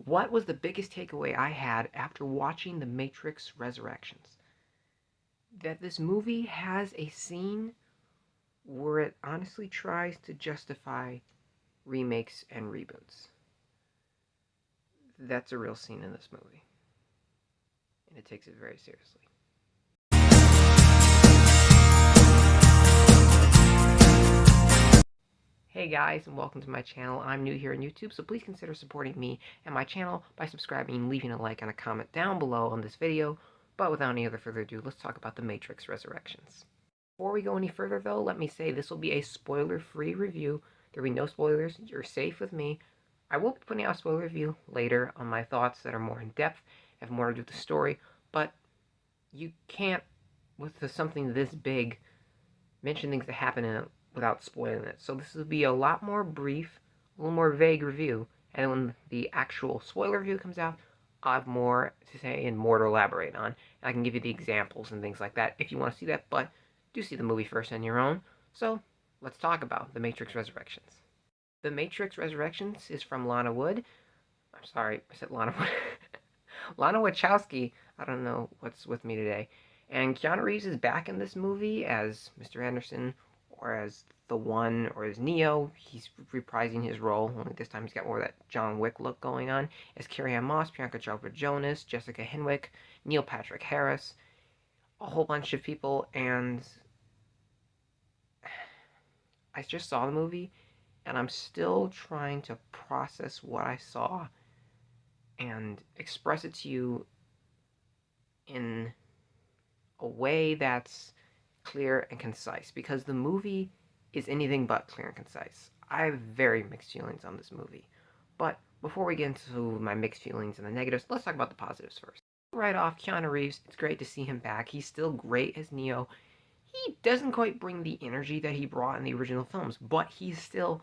what was the biggest takeaway I had after watching The Matrix Resurrections? That this movie has a scene where it honestly tries to justify remakes and reboots. That's a real scene in this movie, and it takes it very seriously. Hey guys, and welcome to my channel. I'm new here on YouTube, so please consider supporting me and my channel by subscribing and leaving a like and a comment down below on this video. But without any other further ado, let's talk about The Matrix Resurrections. Before we go any further though, let me say this will be a spoiler-free review. There will be no spoilers. You're safe with me. I will be putting out a spoiler review later on my thoughts that are more in-depth, have more to do with the story, but you can't, with something this big, mention things that happen in it without spoiling it. So this will be a lot more brief, a little more vague review, and when the actual spoiler review comes out, I'll have more to say and more to elaborate on. And I can give you the examples and things like that if you want to see that, but do see the movie first on your own. So let's talk about The Matrix Resurrections. The Matrix Resurrections is from Lana Wood. I'm sorry, I said Lana Wood. Lana Wachoski. I don't know what's with me today. And Keanu Reeves is back in this movie as Mr. Anderson, or as the One, or as Neo. He's reprising his role, only this time he's got more of that John Wick look going on, as Carrie-Anne Moss, Priyanka Chopra Jonas, Jessica Henwick, Neil Patrick Harris, a whole bunch of people, and I just saw the movie, and I'm still trying to process what I saw and express it to you in a way that's clear and concise, because the movie is anything but clear and concise. I have very mixed feelings on this movie. But before we get into my mixed feelings and the negatives, let's talk about the positives first. Right off, Keanu Reeves, it's great to see him back. He's still great as Neo. He doesn't quite bring the energy that he brought in the original films, but he's still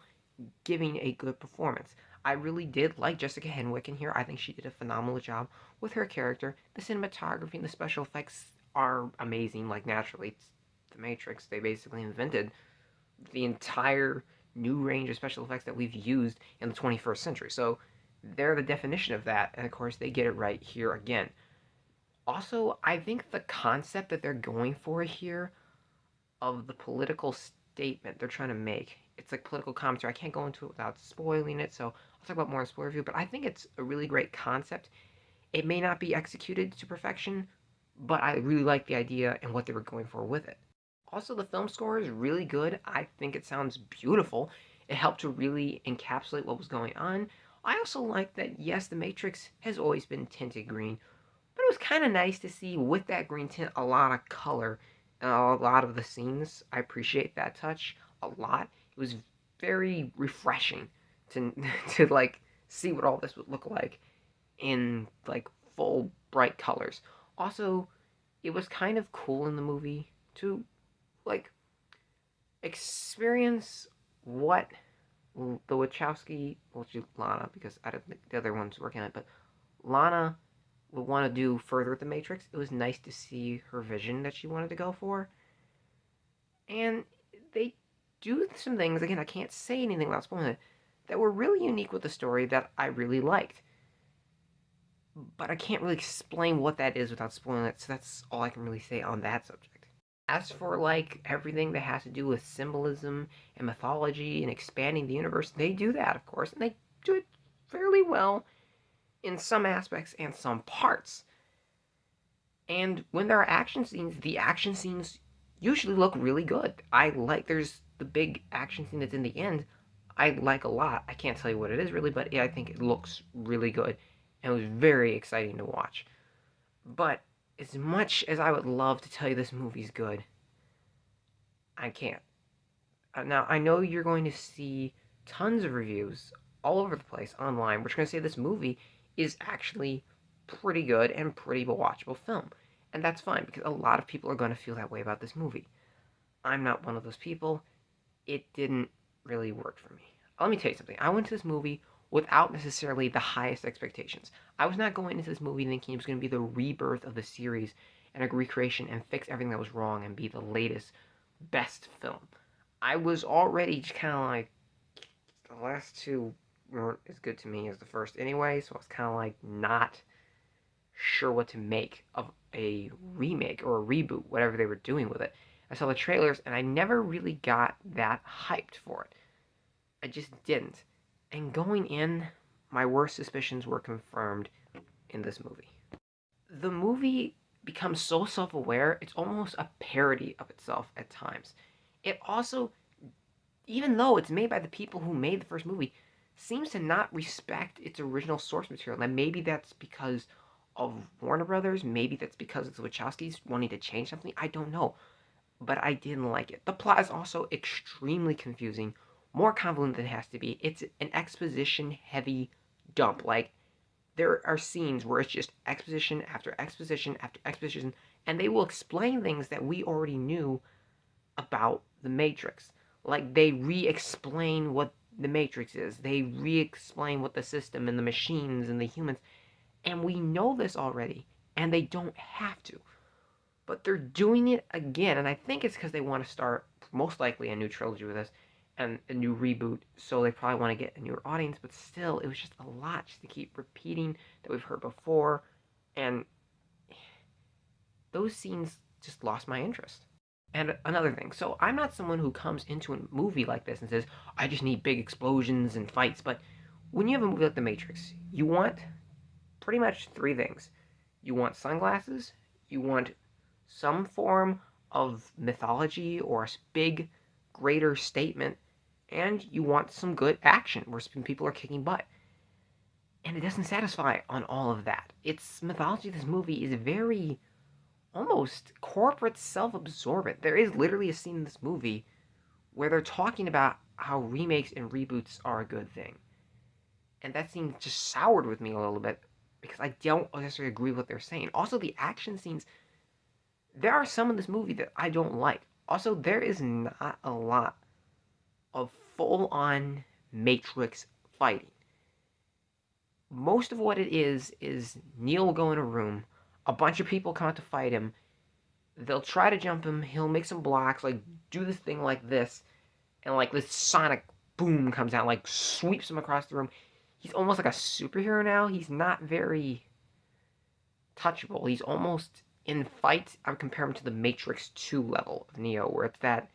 giving a good performance. I really did like Jessica Henwick in here. I think she did a phenomenal job with her character. The cinematography and the special effects are amazing. Like, naturally, it's The Matrix. They basically invented the entire new range of special effects that we've used in the 21st century. So they're the definition of that, and of course they get it right here again. Also, I think the concept that they're going for here of the political statement they're trying to make, it's like political commentary. I can't go into it without spoiling it, so I'll talk about more in spoiler review, but I think it's a really great concept. It may not be executed to perfection, but I really like the idea and what they were going for with it. Also, the film score is really good. I think it sounds beautiful. It helped to really encapsulate what was going on. I also like that, yes, The Matrix has always been tinted green, but it was kind of nice to see with that green tint a lot of color in a lot of the scenes. I appreciate that touch a lot. It was very refreshing to to like see what all this would look like in like full bright colors. Also, it was kind of cool in the movie to like experience what the Wachowski, well, Lana, because I don't think the other one's working on it, but Lana would want to do further with the Matrix. It was nice to see her vision that she wanted to go for, and they do some things. Again, I can't say anything without spoiling it, that were really unique with the story that I really liked. But I can't really explain what that is without spoiling it, so that's all I can really say on that subject. As for like everything that has to do with symbolism and mythology and expanding the universe, they do that, of course, and they do it fairly well in some aspects and some parts. And when there are action scenes, the action scenes usually look really good. There's the big action scene that's in the end, I like a lot. I can't tell you what it is really, but yeah, I think it looks really good. And it was very exciting to watch. But as much as I would love to tell you this movie's good, I can't. Now, I know you're going to see tons of reviews all over the place online, which are going to say this movie is actually pretty good and pretty watchable film. And that's fine, because a lot of people are going to feel that way about this movie. I'm not one of those people. It didn't really work for me. Let me tell you something. I went to this movie without necessarily the highest expectations. I was not going into this movie thinking it was going to be the rebirth of the series and a recreation and fix everything that was wrong and be the latest, best film. I was already kind of like, the last two weren't as good to me as the first anyway, so I was kind of like not sure what to make of a remake or a reboot, whatever they were doing with it. I saw the trailers and I never really got that hyped for it. I just didn't. And going in, my worst suspicions were confirmed in this movie. The movie becomes so self aware, it's almost a parody of itself at times. It also, even though it's made by the people who made the first movie, seems to not respect its original source material. And maybe that's because of Warner Brothers, maybe that's because it's the Wachowskis wanting to change something. I don't know. But I didn't like it. The plot is also extremely confusing, more convoluted than it has to be. It's an exposition heavy dump. Like, there are scenes where it's just exposition after exposition after exposition, and they will explain things that we already knew about the Matrix. Like, they re explain what the Matrix is, they re explain what the system and the machines and the humans, and we know this already, and they don't have to. But they're doing it again, and I think it's because they want to start, most likely, a new trilogy with this and a new reboot, so they probably want to get a newer audience, but still, it was just a lot just to keep repeating that we've heard before, and those scenes just lost my interest. And another thing, so I'm not someone who comes into a movie like this and says, I just need big explosions and fights, but when you have a movie like The Matrix, you want pretty much three things. You want sunglasses, you want some form of mythology or a big, greater statement, and you want some good action where some people are kicking butt. And it doesn't satisfy on all of that. Its mythology, this movie, is very almost corporate self absorbent. There is literally a scene in this movie where they're talking about how remakes and reboots are a good thing. And that scene just soured with me a little bit because I don't necessarily agree with what they're saying. Also, the action scenes, there are some in this movie that I don't like. Also, there is not a lot of full on Matrix fighting. Most of what it is Neo will go in a room, a bunch of people come out to fight him, they'll try to jump him, he'll make some blocks, like do this thing like this, and like this sonic boom comes out, like sweeps him across the room. He's almost like a superhero now. He's not very touchable. He's almost in fights. I would compare him to the Matrix 2 level of Neo, where it's that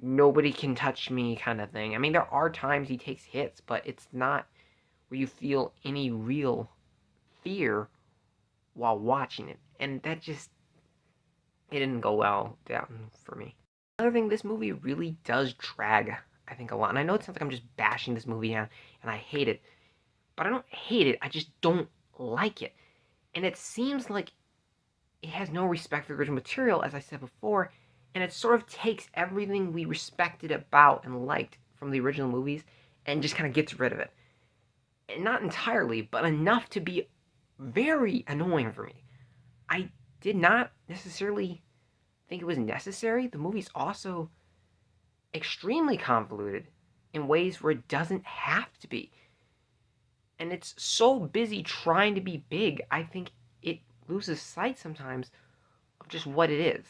nobody can touch me kind of thing. I mean, there are times he takes hits, but it's not where you feel any real fear while watching it. And that just, it didn't go well down for me. Another thing, this movie really does drag, I think, a lot. And I know it sounds like I'm just bashing this movie out, and I hate it. But I don't hate it, I just don't like it. And it seems like it has no respect for the original material, as I said before, and it sort of takes everything we respected about and liked from the original movies and just kind of gets rid of it. And not entirely, but enough to be very annoying for me. I did not necessarily think it was necessary. The movie's also extremely convoluted in ways where it doesn't have to be. And it's so busy trying to be big, I think it loses sight sometimes of just what it is.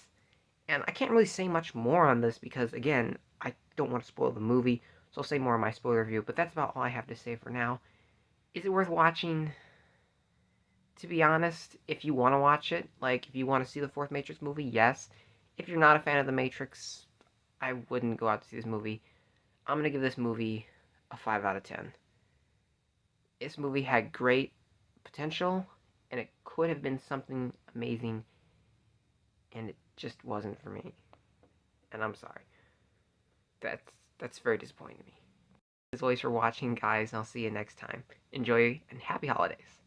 And I can't really say much more on this because, again, I don't want to spoil the movie, so I'll say more in my spoiler review, but that's about all I have to say for now. Is it worth watching? To be honest, if you want to watch it, like if you want to see the fourth Matrix movie, yes. If you're not a fan of the Matrix, I wouldn't go out to see this movie. I'm going to give this movie a 5 out of 10. This movie had great potential, and it could have been something amazing, and it just wasn't for me. And I'm sorry. That's very disappointing to me. As always for watching, guys, and I'll see you next time. Enjoy, and happy holidays.